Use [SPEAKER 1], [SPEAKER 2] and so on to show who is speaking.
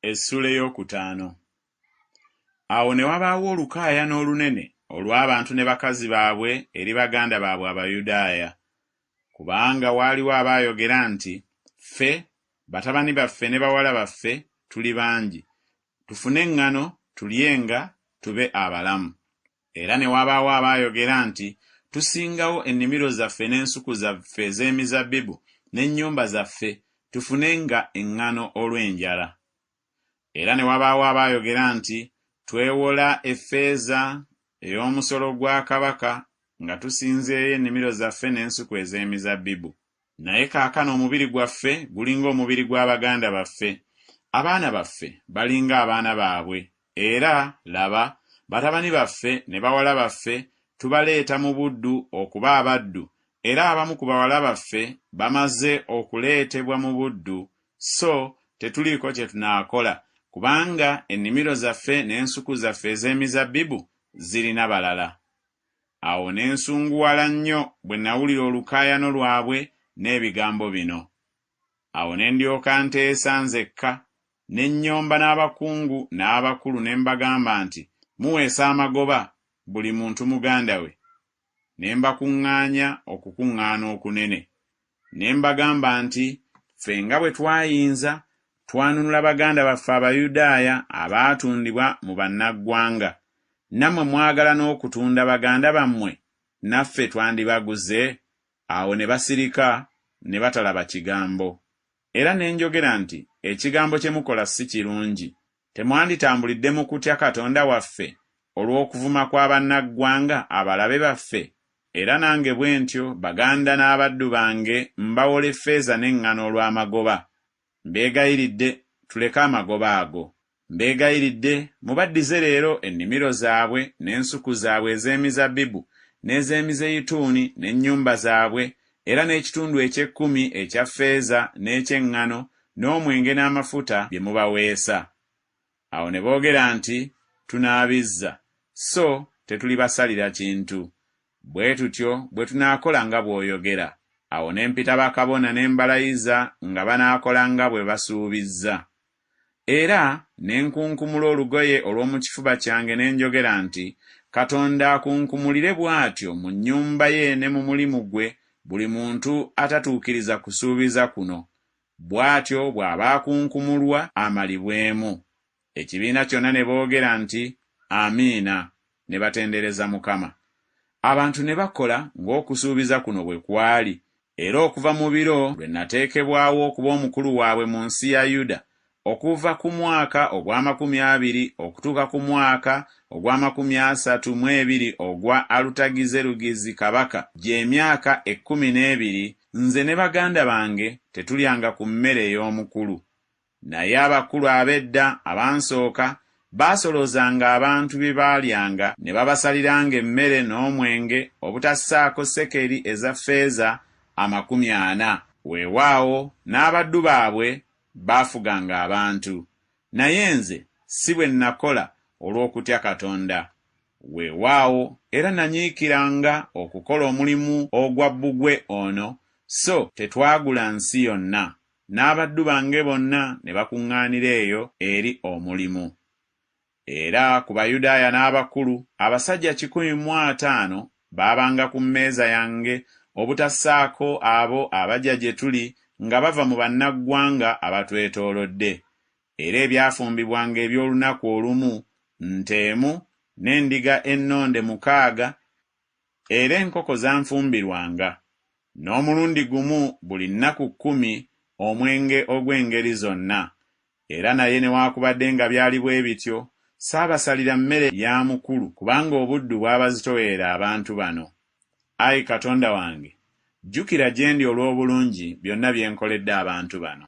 [SPEAKER 1] Essula ey'okutaano. Awo ne wabaawo olukaayana olunene olw'abantu ne bakazi baabwe eri baganda baabwe Abayudaaya, kubanga waaliwo abaayogera nti, ffe, batabani baffe ne bawala baffe tuli bangi, tufune eŋŋano tulyenga tube abalamu. Era ne wabaawo abaayogera nti, tusingawo ennimiro zaffe n'ensuku zaffe ez'emizabbibu n'ennyumba zaffe tufunenga eŋŋano olw'enjala. Era ne wabaawo abaayogera nti, twewola effeeza ey'omusolo gwa kabaka nga tusinzeeyo ennimiro zaffe n'ensuku ez'emizabbibu. Naye kaakano omubiri gwaffe gulinga omubiri gw'abaganda baffe, abaana baffe balinga abaana baabwe, era laba, batabani baffe ne bawala baffe tubaleeta mu buddu okuba abaddu, era abamu ku bawala baffe bamaze okuleetebwa mu buddu, so tetuliiko kye tunaakola, kubanga ennimiro zaffe n'ensuku zaffe ez'emizabbibu zirina balala. Awo ne nsunguwala nnyo bwe nawulira olukaayano lwabwe n'ebigambo bino. Awo ne ndyoka nteesa nzekka, ne nnyomba n'abakungu n'abakulu ne mbagamba nti, muweesa amagoba buli muntu muganda we. Ne mbakuŋŋaanya okukuŋŋaana okunene. Ne mbagamba nti, ffe nga bwe twayinza twanunula baganda baffe Abayudaaya abaatundibwa mu bannaggwanga. Nammwe mwagala n'okutunda baganda bammwe, naffe twandibaguze? Awo ne basirika ne batalaba kigambo. Era ne njogera nti, ekigambo kye mukola si kirungi. Temwanditambulidde mu kutya Katonda waffe olw'okuvuma kw'abannaggwanga abalabe baffe? Era nange bwe ntyo baganda n'abaddu bange mbawola effeeza n'eŋŋano olw'amagoba. Mbeegayiridde tuleke amagoba ago. Mbeegayiridde mubaddize leero ennimiro zaabwe n'ensuku zaabwe ez'emizabbibu n'ez'emizeyituuni n'ennyumba zaabwe, era n'ekitundu eky'ekkumi ekya ffeeza n'eky'eŋŋano n'omwenge n'amafuta bye mubaweesa. Awo ne boogera nti, tunaabizza, so tetulibasalira kintu. Bwe tutyo bwe tunaakola nga bw'oyogera. Awo ne mpita bakabona ne mbalayiza nga banaakola nga bwe basuubizza. Era ne nkunkumula olugoye olw'omu kifuba kyange ne njogera nti, Katonda akunkumulire bw'atyo mu nnyumba ye ne mu mulimu gwe buli muntu atatuukiriza kusuubiza kuno. Bw'atyo bw'aba akunkumulwa amalibwemu. Ekibiina kyonna ne boogera nti, Amiina, ne batendereza Mukama. Abantu ne bakola ng'okusuubiza kuno bwe kwali. Era okuva mu biro lwe nateekebwawo okuba omukulu waabwe mu nsi ya Yuda, okuva ku mwaka ogw'amakumi-abiri okutuuka ku mwaka ogw'amakumi-asatu-mu-ebiri ogwa Alutagizerugizi kabaka, gy'emyaka 12, nze ne baganda bange tetulyanga ku mmere ey'omukulu. Naye abakulu ab'edda abansooka baasolozanga abantu bye baalyanga ne babasaliranga emmere n'omwenge obutassaako sekeri eza ffeeza 40. Weewaawo n'abaddu baabwe baafuganga abantu. Naye nze si bwe nakola olw'okutya Katonda. Weewaawo era nanyiikiranga okukola omulimu ogwa bbugwe ono, so tetwagula nsi yonna. N'abaddu bange bonna ne bakuŋŋaanira eyo eri omulimu. Era ku Bayudaaya n'abakulu, abasajja 150 baabanga ku mmeeza yange obutassaako abo abajja gye tuli nga bava mu bannaggwanga abatwetoolodde. Era ebyafumbibwanga eby'olunaku olumu, nte emu n'endiga ennonde 6, era enkoko zanfumbirwanga. N'omulundi gumu buli nnaku 10 omwenge ogw'engeri zonna. Era naye newaakubadde nga byali bwe bityo, saabasalira mmere ya mukulu, kubanga obuddu bwabazitoweera abantu bano. Ayi Katonda wange, jjukira gye ndi olw'obulungi byonna bye nkoledde abantu bano.